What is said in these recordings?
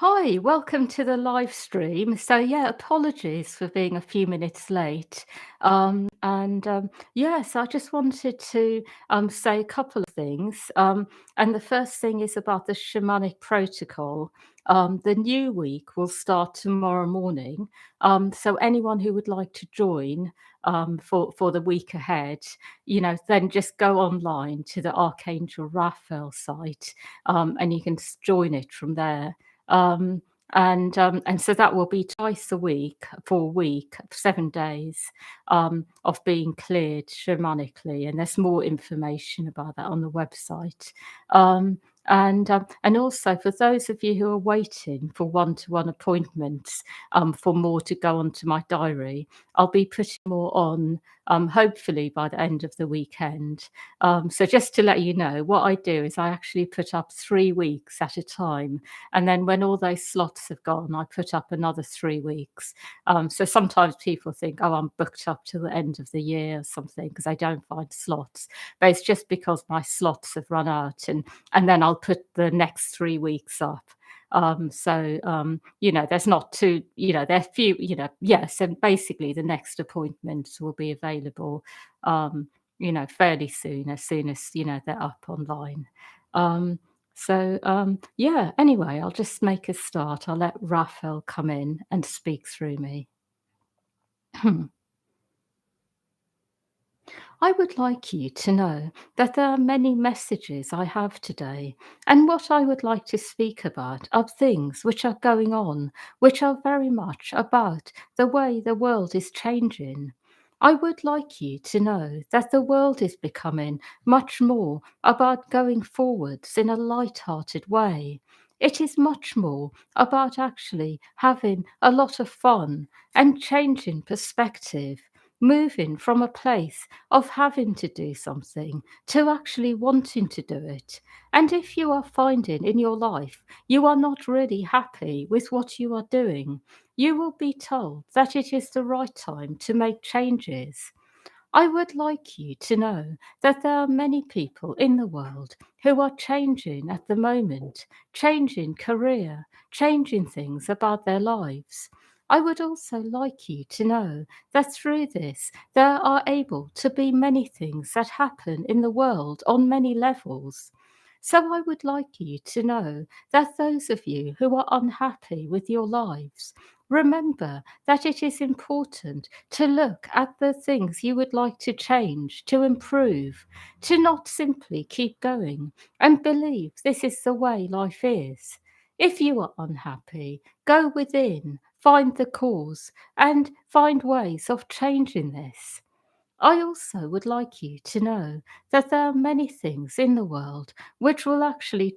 Hi, welcome to the live stream. So, yeah, apologies for being a few minutes late. Yes, I just wanted to say a couple of things. And the first thing is about the shamanic protocol. The new week will start tomorrow morning. So, anyone who would like to join for the week ahead, then just go online to the Archangel Raphael site and you can join it from there. Um, and so that will be twice a week for a week, 7 days, of being cleared shamanically, and there's more information about that on the website. Um, and also for those of you who are waiting for one-to-one appointments, for more to go onto my diary, I'll be putting more on, hopefully by the end of the weekend. So just to let you know, what I do is I actually put up 3 weeks at a time, and then when all those slots have gone, I put up another 3 weeks. So sometimes people think, "Oh, I'm booked up till the end of the year or something," because I don't find slots. But it's just because my slots have run out, and then I'll put the next 3 weeks up. There's not too, there's few, yes, and basically the next appointments will be available, fairly soon as, they're up online. Um, yeah, anyway, I'll just make a start. I'll let Raphael come in and speak through me. I would like you to know that there are many messages I have today, and what I would like to speak about are things which are going on, which are very much about the way the world is changing. I would like you to know that the world is becoming much more about going forwards in a light-hearted way. It is much more about actually having a lot of fun and changing perspective, moving from a place of having to do something to actually wanting to do it. And if you are finding in your life you are not really happy with what you are doing, you will be told that it is the right time to make changes. I would like you to know that there are many people in the world who are changing at the moment, changing career, changing things about their lives. I would also like you to know that through this, there are able to be many things that happen in the world on many levels. So I would like you to know that those of you who are unhappy with your lives, remember that it is important to look at the things you would like to change, to improve, to not simply keep going and believe this is the way life is. If you are unhappy, go within, find the cause, and find ways of changing this. I also would like you to know that there are many things in the world which will actually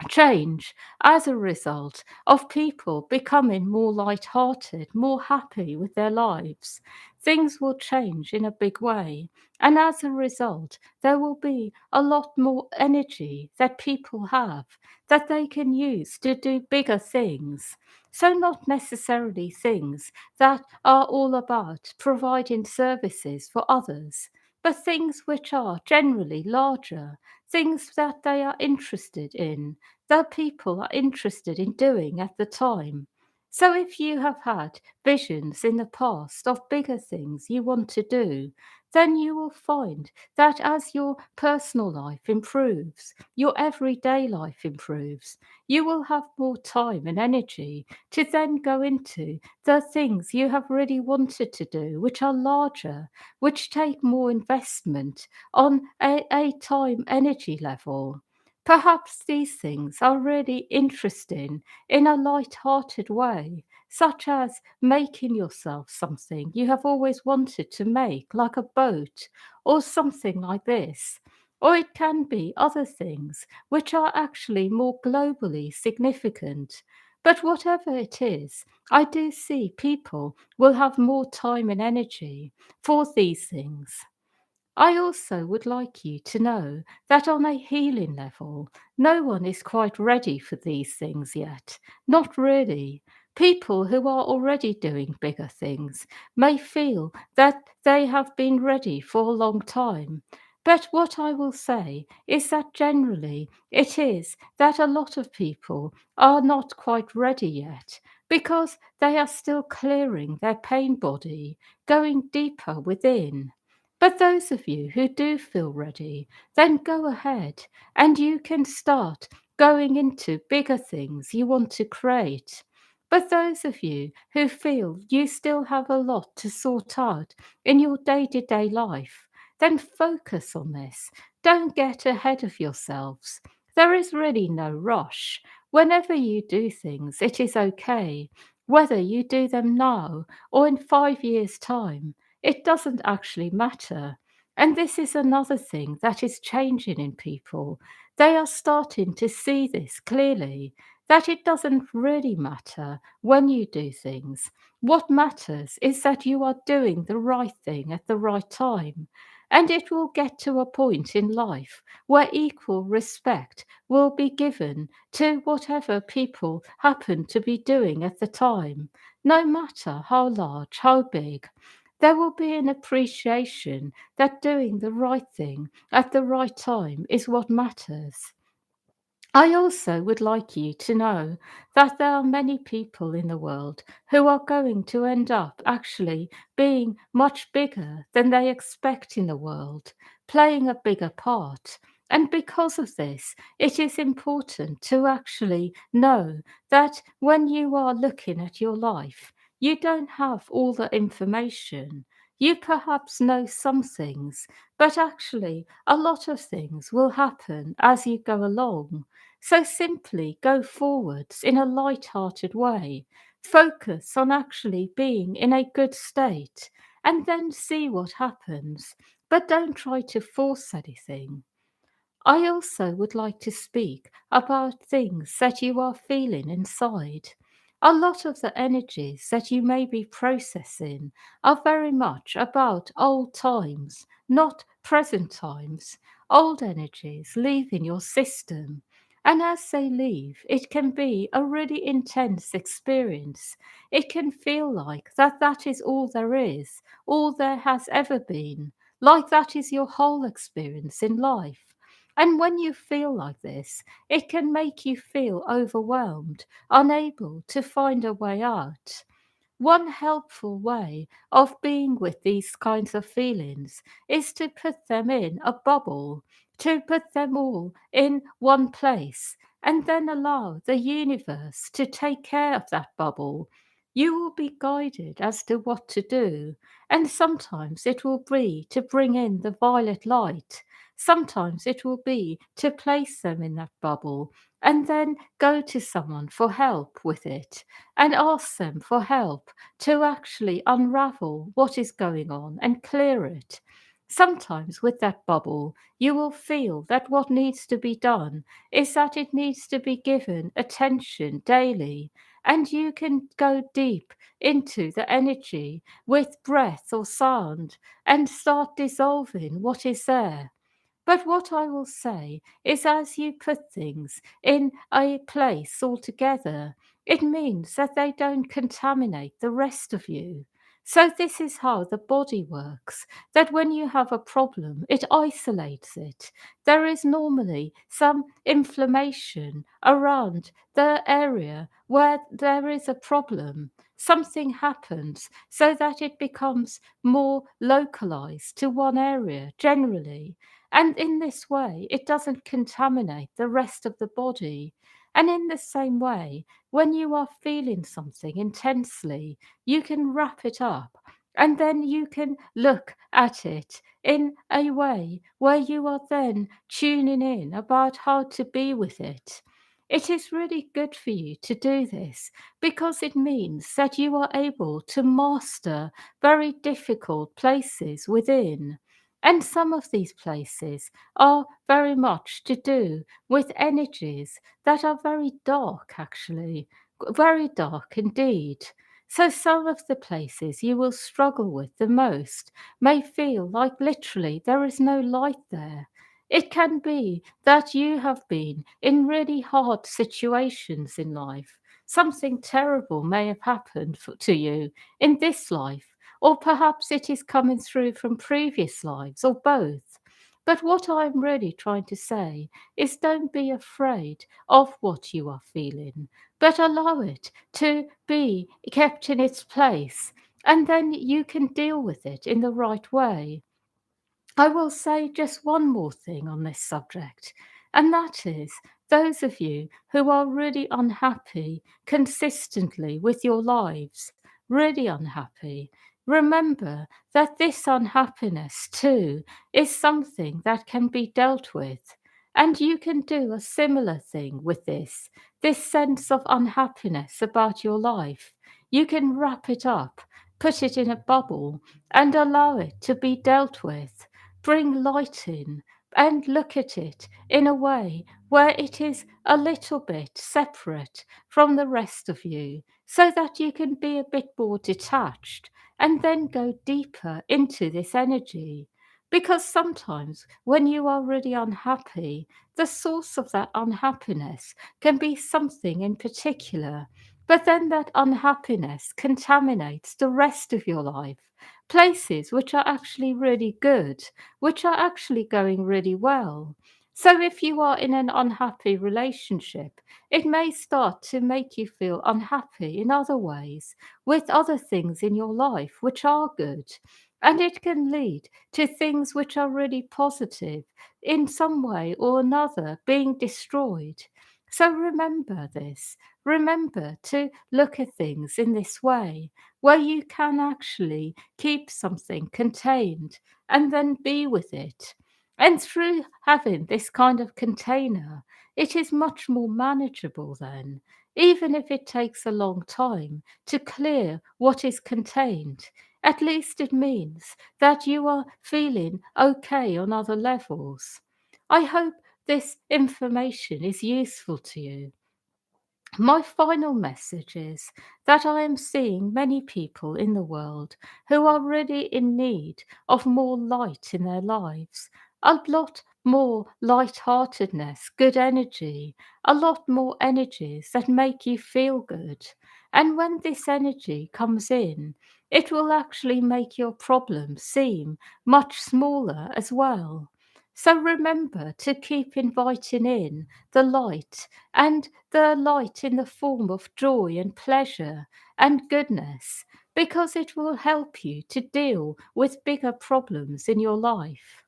change as a result of people becoming more light-hearted, more happy with their lives. Things will change in a big way. And as a result, there will be a lot more energy that people have that they can use to do bigger things. So, not necessarily things that are all about providing services for others, but things which are generally larger, things that they are interested in, that people are interested in doing at the time. So if you have had visions in the past of bigger things you want to do, then you will find that as your personal life improves, your everyday life improves, you will have more time and energy to then go into the things you have really wanted to do, which are larger, which take more investment on a time energy level. Perhaps these things are really interesting in a light-hearted way, such as making yourself something you have always wanted to make, like a boat or something like this. Or it can be other things which are actually more globally significant. But whatever it is, I do see people will have more time and energy for these things. I also would like you to know that on a healing level, no one is quite ready for these things yet. Not really. People who are already doing bigger things may feel that they have been ready for a long time. But what I will say is that generally it is that a lot of people are not quite ready yet because they are still clearing their pain body, going deeper within. But those of you who do feel ready, then go ahead and you can start going into bigger things you want to create. But those of you who feel you still have a lot to sort out in your day to day life, then focus on this. Don't get ahead of yourselves. There is really no rush. Whenever you do things, it is okay. Whether you do them now or in 5 years' time, it doesn't actually matter. And this is another thing that is changing in people. They are starting to see this clearly that it doesn't really matter when you do things. What matters is that you are doing the right thing at the right time. And it will get to a point in life where equal respect will be given to whatever people happen to be doing at the time, no matter how large, how big. There will be an appreciation that doing the right thing at the right time is what matters. I also would like you to know that there are many people in the world who are going to end up actually being much bigger than they expect in the world, playing a bigger part. And because of this, it is important to actually know that when you are looking at your life, you don't have all the information. You perhaps know some things, but actually, a lot of things will happen as you go along. So simply go forwards in a light-hearted way. Focus on actually being in a good state and then see what happens. But don't try to force anything. I also would like to speak about things that you are feeling inside. A lot of the energies that you may be processing are very much about old times, not present times. Old energies leaving your system. And as they leave, it can be a really intense experience. It can feel like that is all there is, all there has ever been, like that is your whole experience in life. And when you feel like this, it can make you feel overwhelmed, unable to find a way out. One helpful way of being with these kinds of feelings is to put them in a bubble, to put them all in one place, and then allow the universe to take care of that bubble. You will be guided as to what to do, and sometimes it will be to bring in the violet light. Sometimes it will be to place them in that bubble and then go to someone for help with it and ask them for help to actually unravel what is going on and clear it. Sometimes with that bubble, you will feel that what needs to be done is that it needs to be given attention daily, and you can go deep into the energy with breath or sound and start dissolving what is there. But what I will say is, as you put things in a place altogether, it means that they don't contaminate the rest of you. So, this is how the body works, that when you have a problem, it isolates it. There is normally some inflammation around the area where there is a problem. Something happens so that it becomes more localized to one area generally, and in this way, it doesn't contaminate the rest of the body. And in the same way, when you are feeling something intensely, you can wrap it up and then you can look at it in a way where you are then tuning in about how to be with it. It is really good for you to do this because it means that you are able to master very difficult places within. And some of these places are very much to do with energies that are very dark, actually, very dark indeed. So, some of the places you will struggle with the most may feel like literally there is no light there. It can be that you have been in really hard situations in life. Something terrible may have happened to you in this life, or perhaps it is coming through from previous lives, or both. But what I'm really trying to say is don't be afraid of what you are feeling, but allow it to be kept in its place, and then you can deal with it in the right way. I will say just one more thing on this subject, and that is those of you who are really unhappy consistently with your lives, really unhappy, remember that this unhappiness too is something that can be dealt with. And you can do a similar thing with this sense of unhappiness about your life. You can wrap it up, put it in a bubble, and allow it to be dealt with. Bring light in and look at it in a way where it is a little bit separate from the rest of you so that you can be a bit more detached and then go deeper into this energy. Because sometimes when you are really unhappy, the source of that unhappiness can be something in particular, but then that unhappiness contaminates the rest of your life. Places which are actually really good, which are actually going really well. So if you are in an unhappy relationship, it may start to make you feel unhappy in other ways, with other things in your life which are good. And it can lead to things which are really positive in some way or another being destroyed. So remember this. Remember to look at things in this way, where you can actually keep something contained and then be with it. And through having this kind of container, it is much more manageable then, even if it takes a long time to clear what is contained. At least it means that you are feeling okay on other levels. I hope this information is useful to you. My final message is that I am seeing many people in the world who are really in need of more light in their lives, a lot more light-heartedness, good energy, a lot more energies that make you feel good. And when this energy comes in, it will actually make your problems seem much smaller as well. So remember to keep inviting in the light, and the light in the form of joy and pleasure and goodness, because it will help you to deal with bigger problems in your life.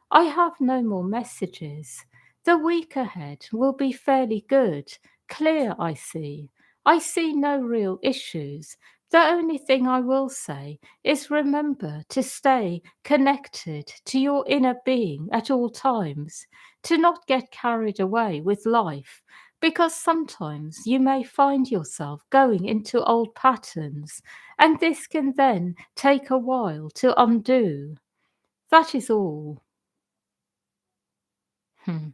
I have no more messages. The week ahead will be fairly good, clear, I see. I see no real issues. The only thing I will say is remember to stay connected to your inner being at all times, to not get carried away with life, because sometimes you may find yourself going into old patterns, and this can then take a while to undo. That is all. Hmm.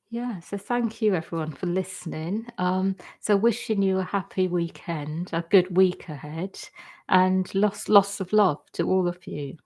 Yeah, so thank you everyone for listening. So wishing you a happy weekend, a good week ahead, and lots of love to all of you.